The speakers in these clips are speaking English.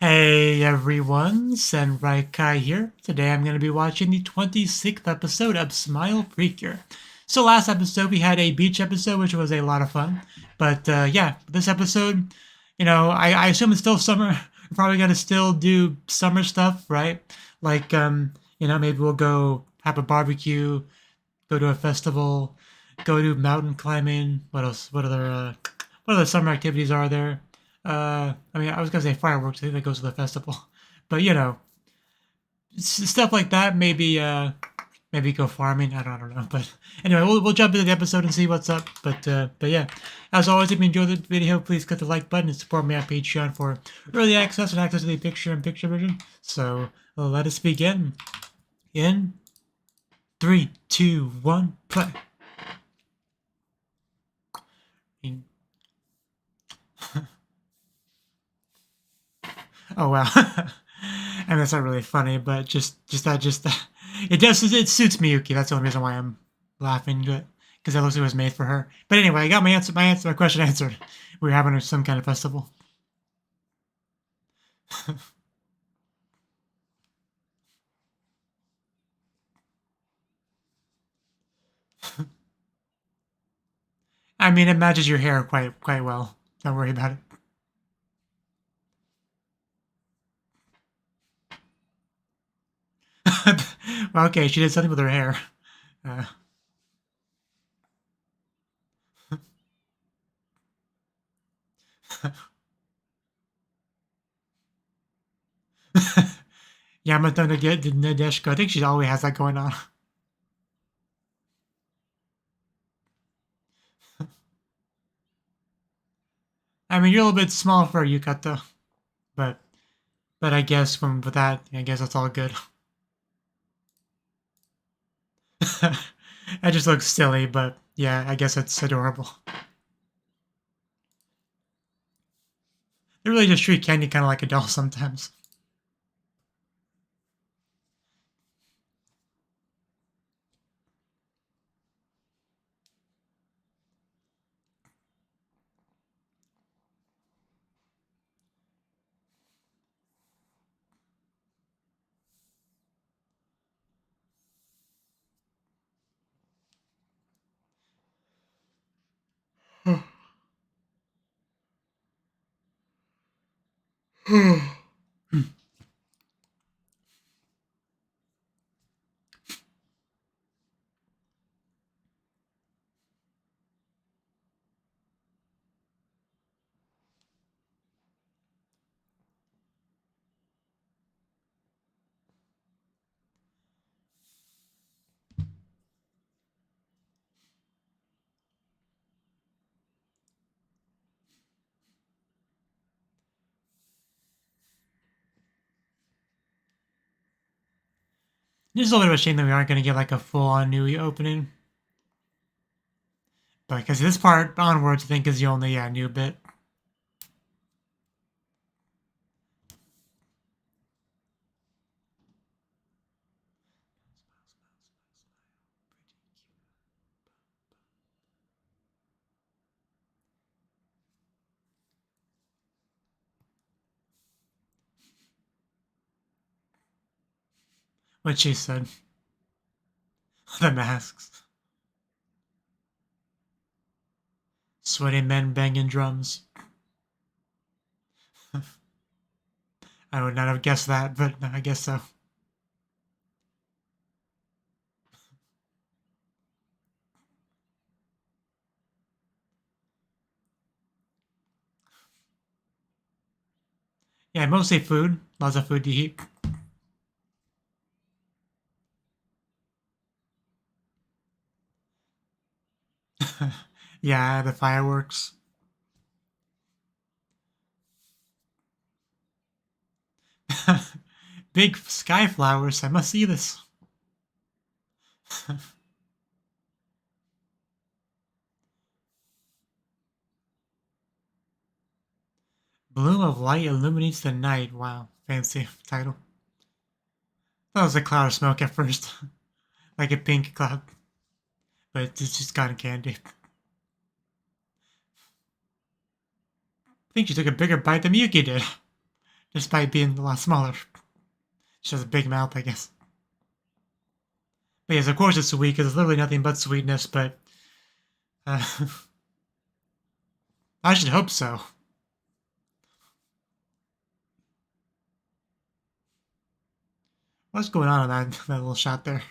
Hey everyone, Senrai here. Today I'm going to be watching the 26th episode of Smile Precure. So last episode we had a beach episode, which was a lot of fun. But yeah, this episode, I assume it's still summer. We're probably going to still do summer stuff, right? Like, maybe we'll go have a barbecue, go to a festival, go do mountain climbing. What else? What other summer activities are there? I was gonna say fireworks. I think that goes to the festival, but stuff like that. Maybe go farming. I don't know. But anyway, we'll jump into the episode and see what's up. But yeah, as always, if you enjoyed the video, please click the like button and support me on Patreon for early access and access to the picture-in-picture version. So let us begin. In 3, 2, 1, play. Oh wow. And that's not really funny, but just that it suits Miyuki. That's the only reason why I'm laughing, because it looks like it was made for her. But anyway, I got my question answered. We were having some kind of festival. I mean, it matches your hair quite well. Don't worry about it. Well, okay, she did something with her hair. Uh, Yamato Nadeshiko. I think she always has that going on. I mean, you're a little bit small for a yukata, but I guess with that, I guess that's all good. That just looks silly, but yeah, I guess it's adorable. They really just treat Candy kind of like a doll sometimes. It's a little bit of a shame that we aren't going to get like a full-on new opening. But because this part onwards, I think, is the only new bit. What she said. The masks. Sweaty men banging drums. I would not have guessed that, but I guess so. Yeah, mostly food. Lots of food to eat. Yeah, the fireworks. Big sky flowers. I must see this. Bloom of light illuminates the night. Wow, fancy title. That was a cloud of smoke at first, like a pink cloud, but it's just cotton candy. I think she took a bigger bite than Miyuki did. despite being a lot smaller. She has a big mouth, I guess. But yes, of course it's sweet, because it's literally nothing but sweetness, but I should hope so. What's going on in that little shot there?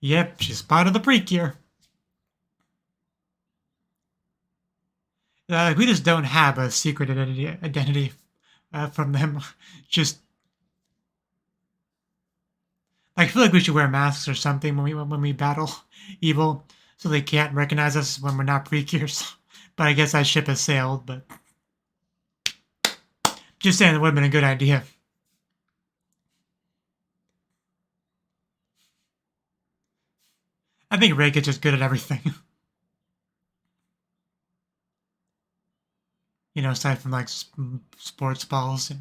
Yep, she's part of the Precure. We just don't have a secret identity from them. Just I feel like we should wear masks or something when we battle evil, so they can't recognize us when we're not Precures. But I guess that ship has sailed. But just saying, it would have been a good idea. I think Reika's just good at everything. You know, aside from like sports balls. You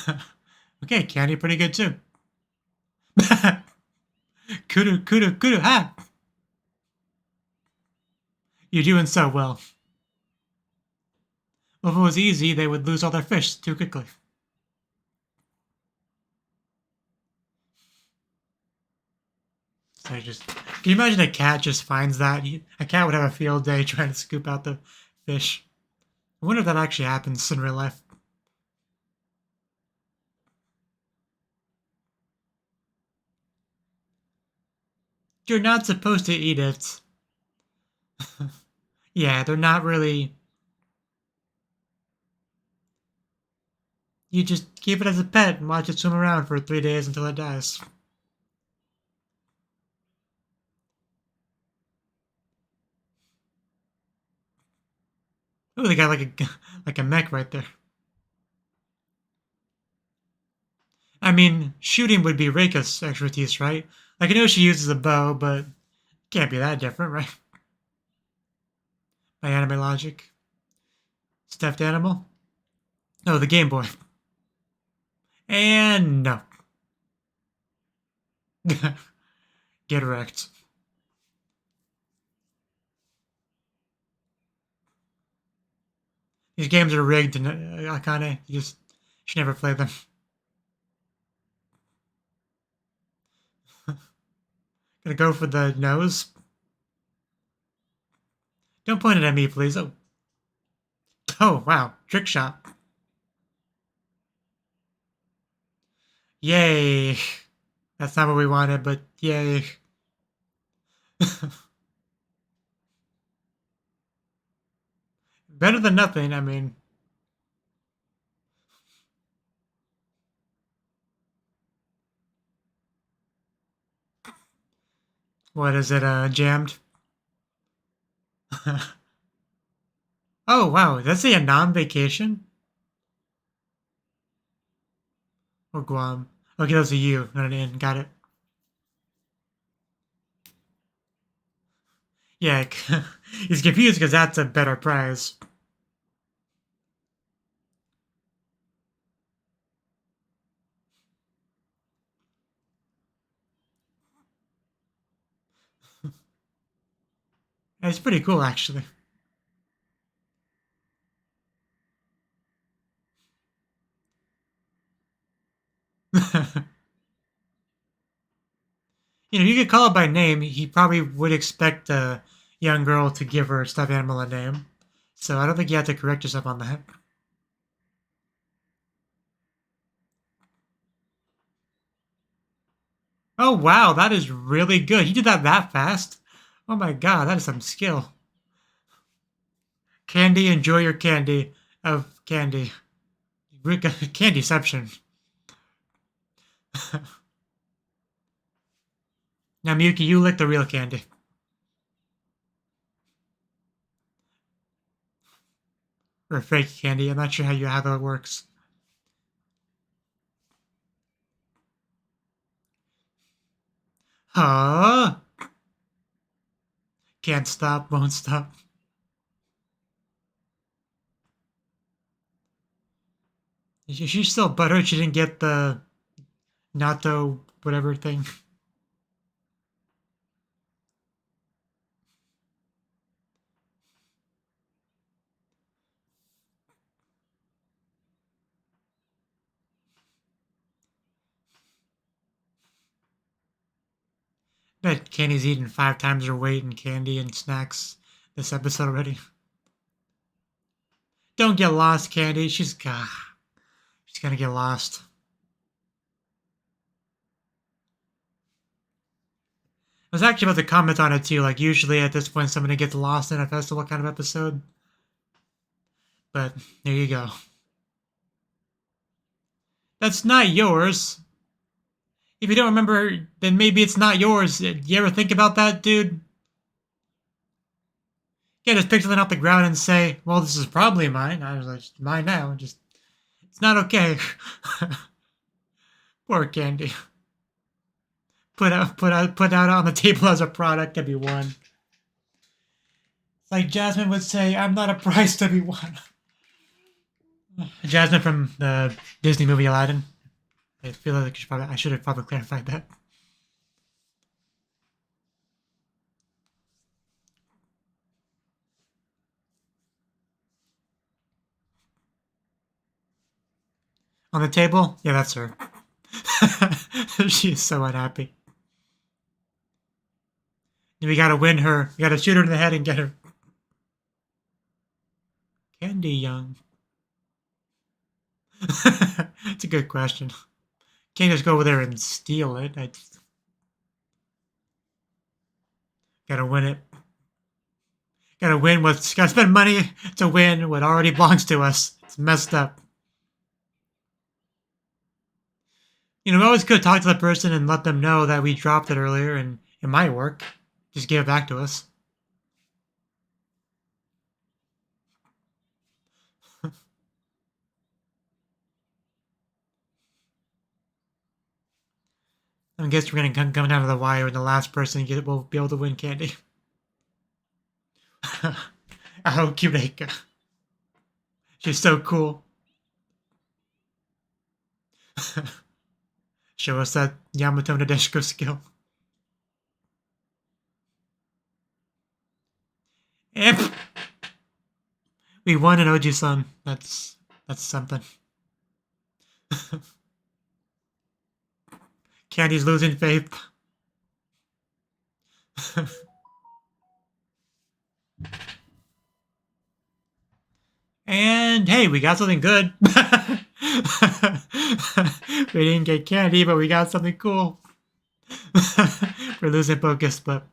know. Okay, Candy pretty good too. Kudu, ha! You're doing so well. Well, if it was easy, they would lose all their fish too quickly. So can you imagine a cat just finds that? A cat would have a field day trying to scoop out the fish. I wonder if that actually happens in real life. You're not supposed to eat it. Yeah, they're not really. You just keep it as a pet and watch it swim around for 3 days until it dies. Oh, they got like a mech right there. I mean, shooting would be Reika's expertise, right? Like, I know she uses a bow, but it can't be that different, right? By anime logic. Stuffed animal? No, the Game Boy. And no. Get wrecked. These games are rigged, and Akane, you should never play them. Gonna go for the nose. Don't point it at me, please. Oh. Oh, wow. Trick shot. Yay. That's not what we wanted, but yay. Better than nothing, I mean. What is it, jammed? Oh, wow. Does that say a non-vacation? Or Guam? Okay, that was a U, not an N. Got it. Yeah, he's confused because that's a better prize. It's pretty cool, actually. You know, you could call it by name. He probably would expect a young girl to give her stuffed animal a name. So I don't think you have to correct yourself on that. Oh, wow, that is really good. He did that fast? Oh my god, that is some skill. Candy, enjoy your candy of candy. Candyception. Now, Miyuki, you lick the real candy. Or fake candy. I'm not sure how that works. Huh? Can't stop, won't stop. She's still butthurt she didn't get the natto whatever thing. Bet Candy's eaten 5 times her weight in candy and snacks this episode already. Don't get lost, Candy. She's gonna get lost. I was actually about to comment on it too. Like, usually at this point, somebody gets lost in a festival kind of episode. But there you go. That's not yours. If you don't remember, then maybe it's not yours. You ever think about that, dude? Yeah, just pick something off the ground and say, well, this is probably mine. I was like, mine now. Just, it's not okay. Poor Candy. Put out on the table as a product to be won. It's like Jasmine would say, I'm not a prize to be won. Jasmine from the Disney movie Aladdin. I feel like I should have probably clarified that. On the table? Yeah, that's her. She is so unhappy. We gotta win her. We gotta shoot her in the head and get her. Candy Young. It's a good question. Can't just go over there and steal it. Gotta win it. Gotta spend money to win what already belongs to us. It's messed up. You know, we always could talk to the person and let them know that we dropped it earlier and it might work. Just give it back to us. I guess we're gonna come down to the wire and the last person will be able to win candy. Oh, Kureka. She's so cool. Show us that Yamato Nadeshiko skill. And we won an Oji-san. That's something. Candy's losing faith. And hey, we got something good. We didn't get candy, but we got something cool. We're losing focus, but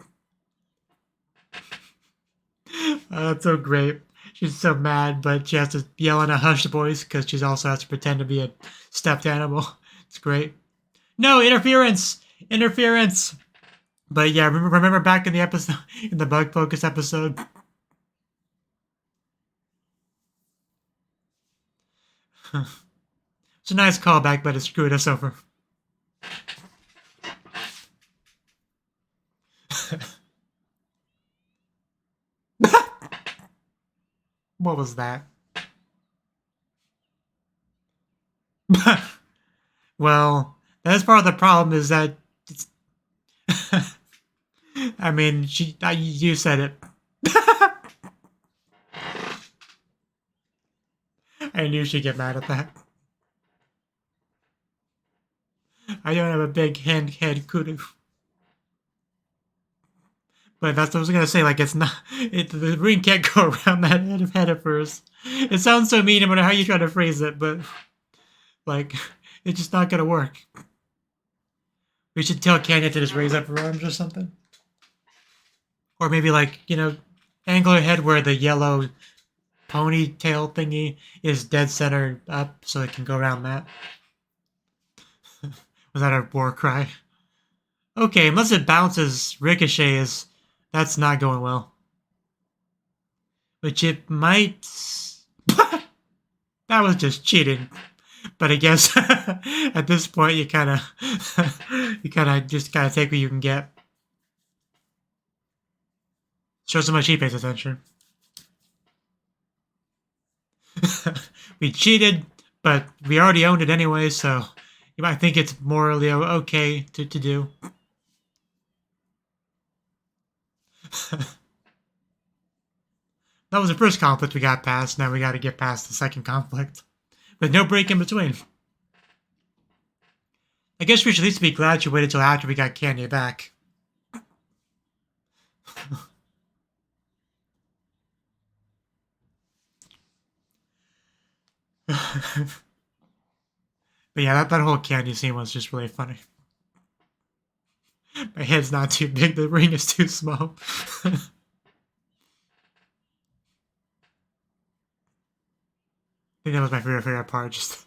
that's so great. She's so mad, but she has to yell in a hushed voice because she also has to pretend to be a stuffed animal. It's great. No, interference! Interference! But yeah, remember back in the episode, in the bug focus episode? It's a nice callback, but it screwed us over. What was that? Well, that's part of the problem is that it's I mean, you said it. I knew she'd get mad at that. I don't have a big head kudu. But that's what I was gonna say, like, it's not, the ring can't go around that head of hers. It sounds so mean no matter how you try to phrase it, but, like, it's just not gonna work. We should tell Kanya to just raise up her arms or something. Or maybe, like, you know, angle her head where the yellow ponytail thingy is dead center up so it can go around that. Was that a war cry? Okay, unless it bounces, ricochets, that's not going well. Which it might... That was just cheating. But I guess at this point you kind of just take what you can get. Shows how much he pays attention. We cheated, but we already owned it anyway, so you might think it's morally okay to do. That was the first conflict we got past. Now we got to get past the second conflict. With no break in between. I guess we should at least be glad you waited till after we got Kanye back. But yeah, that whole candy scene was just really funny. My head's not too big, the ring is too small. I think that was my favorite part. Just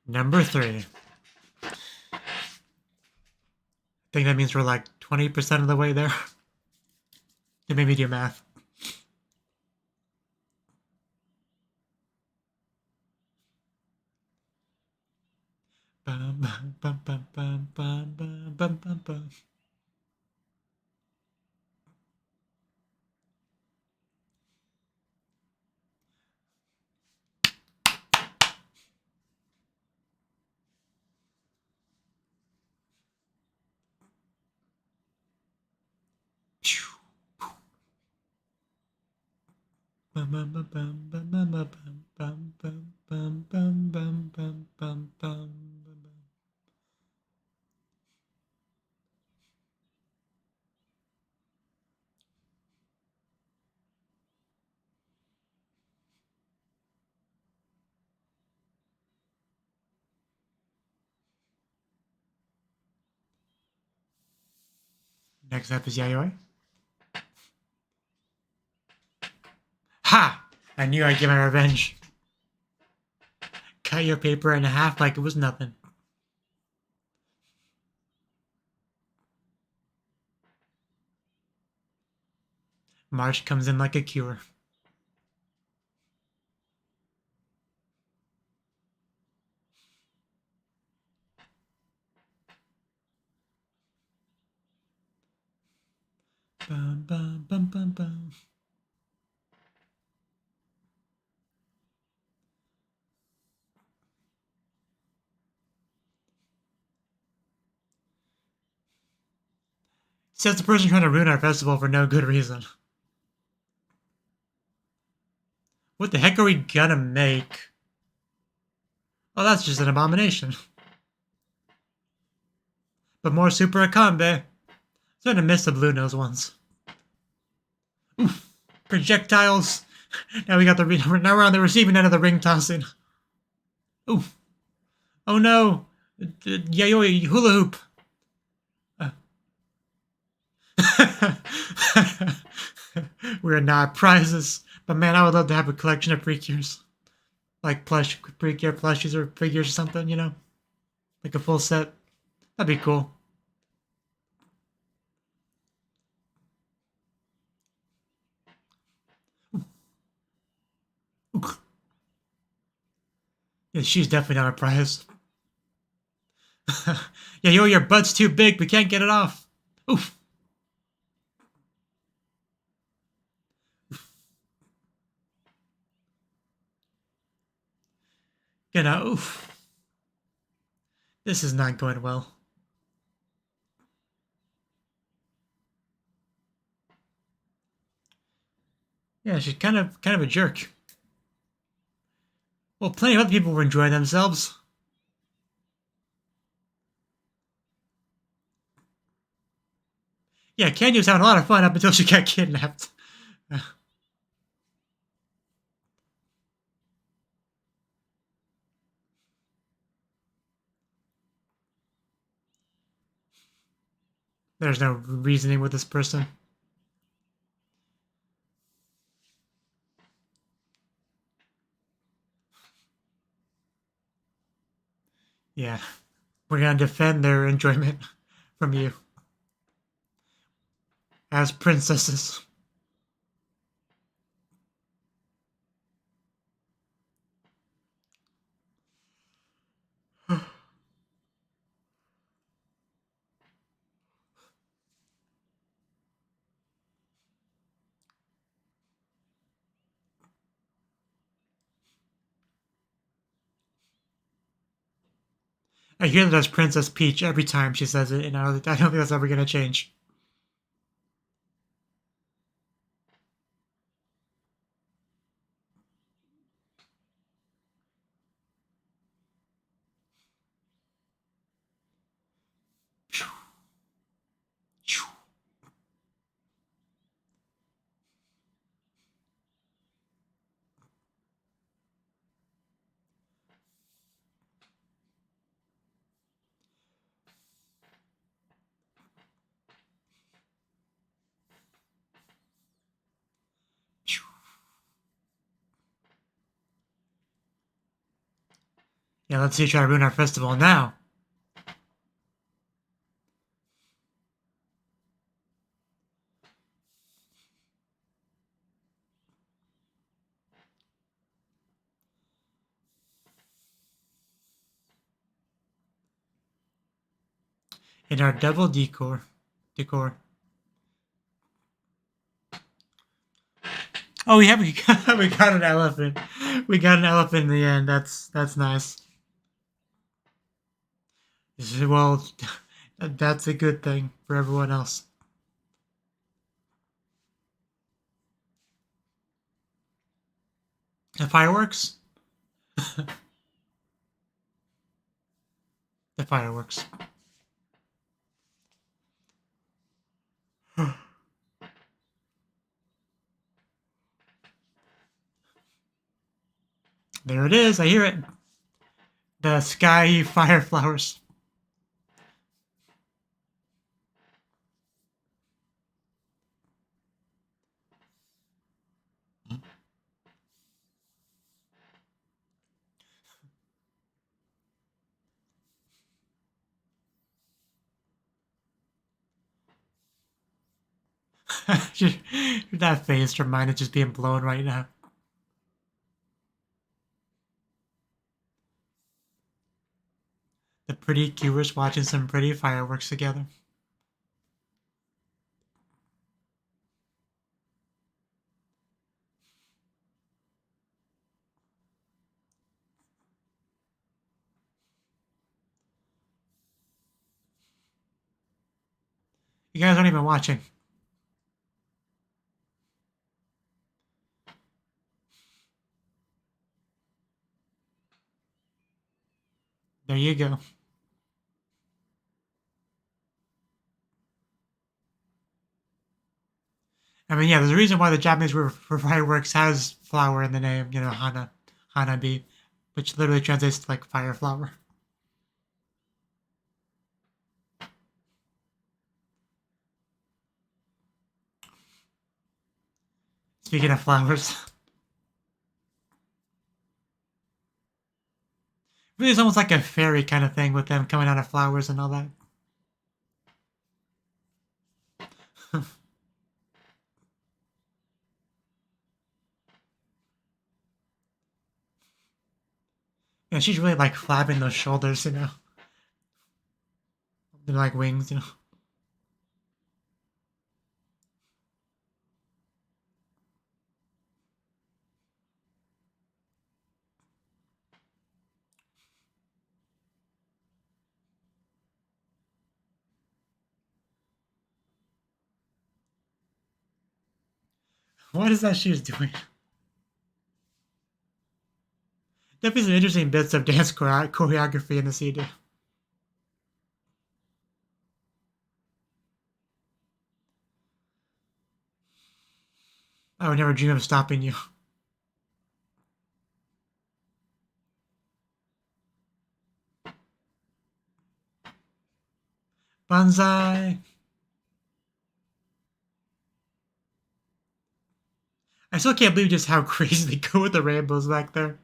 number 3. I think that means we're like 20% of the way there. It made me do math. Bum, bum, bum, bum, bum, bum, bum, bum, bum. Next up is Yayoi. Ha! I knew I'd get my revenge. Cut your paper in half like it was nothing. March comes in like a cure. Bum, bum, bum, bum, bum. Says the person trying to ruin our festival for no good reason. What the heck are we gonna make? Oh, that's just an abomination. But more Super Akambe. Starting to miss the blue nose ones. Oof. Projectiles. Now we got the now we're on the receiving end of the ring tossing. Oof. Oh no. Yayoi hula hoop. We're not prizes. But man, I would love to have a collection of Precures. Like Precure plushies or figures or something, you know? Like a full set. That'd be cool. Yeah, she's definitely not a prize. Yeah, your butt's too big. We can't get it off. Oof. You know, oof. This is not going well. Yeah, she's kind of a jerk. Well, plenty of other people were enjoying themselves. Yeah, Candy was having a lot of fun up until she got kidnapped. There's no reasoning with this person. Yeah, we're gonna defend their enjoyment from you as princesses. I hear that as Princess Peach every time she says it, and I don't think that's ever gonna change. Yeah, let's see you try to ruin our festival now. In our double decor. Oh, yeah, we got an elephant. We got an elephant in the end. That's nice. Well, that's a good thing for everyone else. The fireworks? The fireworks. There it is. I hear it. The sky fire flowers. That face from mine is just being blown right now. The pretty cubers watching some pretty fireworks together. You guys aren't even watching. There you go. I mean, yeah, there's a reason why the Japanese word for fireworks has flower in the name, you know, Hanabi, which literally translates to like fire flower. Speaking of flowers, really, it's almost like a fairy kind of thing with them coming out of flowers and all that. And she's really like flapping those shoulders, you know. They're like wings, you know. What is that she's doing? Definitely some interesting bits of dance choreography in the CD. I would never dream of stopping you. Banzai! I still can't believe just how crazy they go with the rainbows back there.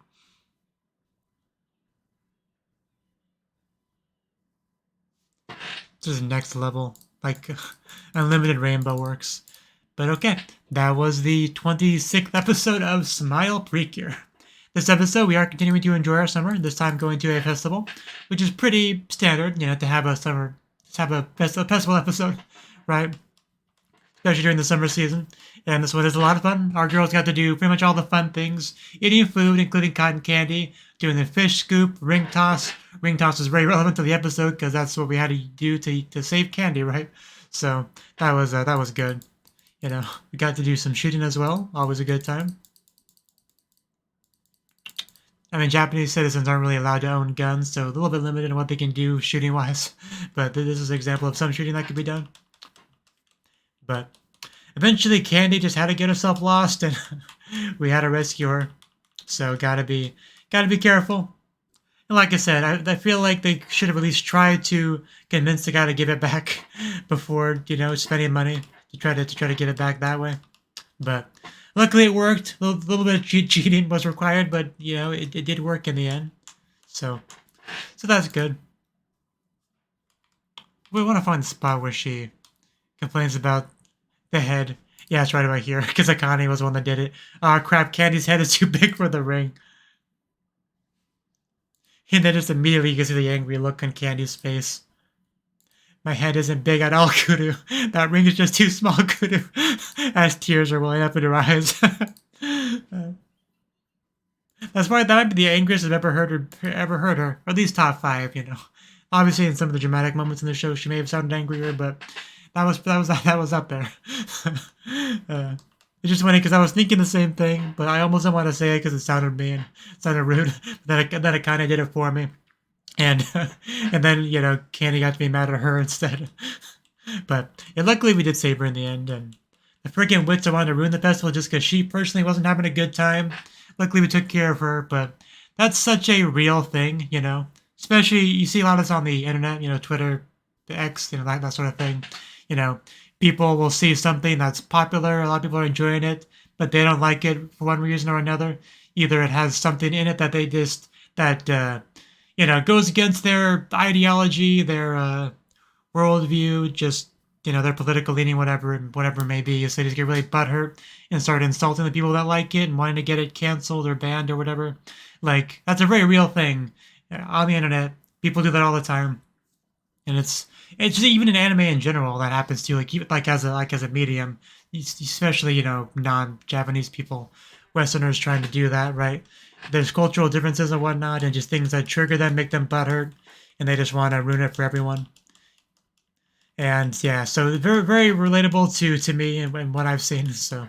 This is next level. Like, unlimited rainbow works. But okay, that was the 26th episode of Smile Precure. This episode, we are continuing to enjoy our summer, this time going to a festival, which is pretty standard, you know, to have a festival episode, right? Especially during the summer season. And this one is a lot of fun. Our girls got to do pretty much all the fun things, eating food, including cotton candy, doing the fish scoop, ring toss. Ring toss is very relevant to the episode because that's what we had to do to save candy, right? So that was good. You know, we got to do some shooting as well. Always a good time. I mean, Japanese citizens aren't really allowed to own guns, so a little bit limited in what they can do shooting-wise. But this is an example of some shooting that could be done. But eventually, Candy just had to get herself lost, and we had to rescue her. So gotta be careful. And like I said, I feel like they should have at least tried to convince the guy to give it back before, you know, spending money to try to get it back that way. But luckily it worked. A little bit of cheating was required, but you know it did work in the end. So that's good. We want to find the spot where she complains about the head. Yeah, it's right about here, because Akane was the one that did it. Aw, crap, Candy's head is too big for the ring. And then just immediately you can see the angry look on Candy's face. My head isn't big at all, Kudu. That ring is just too small, Kudu. As tears are welling up in her eyes. That's why that might be the angriest I've ever heard her. Or at least top 5, you know. Obviously, in some of the dramatic moments in the show, she may have sounded angrier, but that was up there. It's just funny because I was thinking the same thing, but I almost don't want to say it because it sounded mean, it sounded rude. But then it kind of did it for me, and and then you know Candy got to be mad at her instead. But luckily we did save her in the end, and the freaking wits wanted to ruin the festival just because she personally wasn't having a good time. Luckily we took care of her, but that's such a real thing, you know. Especially you see a lot of this on the internet, you know, Twitter, the X, you know, that sort of thing. You know, people will see something that's popular, a lot of people are enjoying it, but they don't like it for one reason or another. Either it has something in it that they just you know, goes against their ideology, their worldview, just you know, their political leaning, whatever it may be. So they just get really butthurt and start insulting the people that like it and wanting to get it canceled or banned or whatever. Like that's a very real thing on the internet. People do that all the time, and it's just even in anime in general that happens too. Like as a medium, especially you know non-Japanese people, Westerners trying to do that, right? There's cultural differences and whatnot, and just things that trigger them, make them butthurt, and they just want to ruin it for everyone. And yeah, so very very relatable to me and what I've seen. So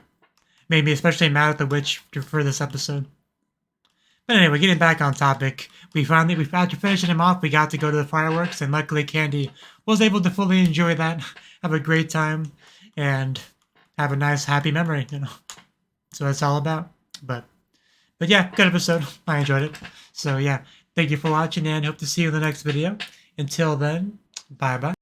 made me especially mad at the witch for this episode. But anyway, getting back on topic, after finishing him off, we got to go to the fireworks, and luckily Candy was able to fully enjoy that, have a great time, and have a nice, happy memory, you know. So that's all about. But yeah, good episode. I enjoyed it. So yeah, thank you for watching, and hope to see you in the next video. Until then, bye-bye.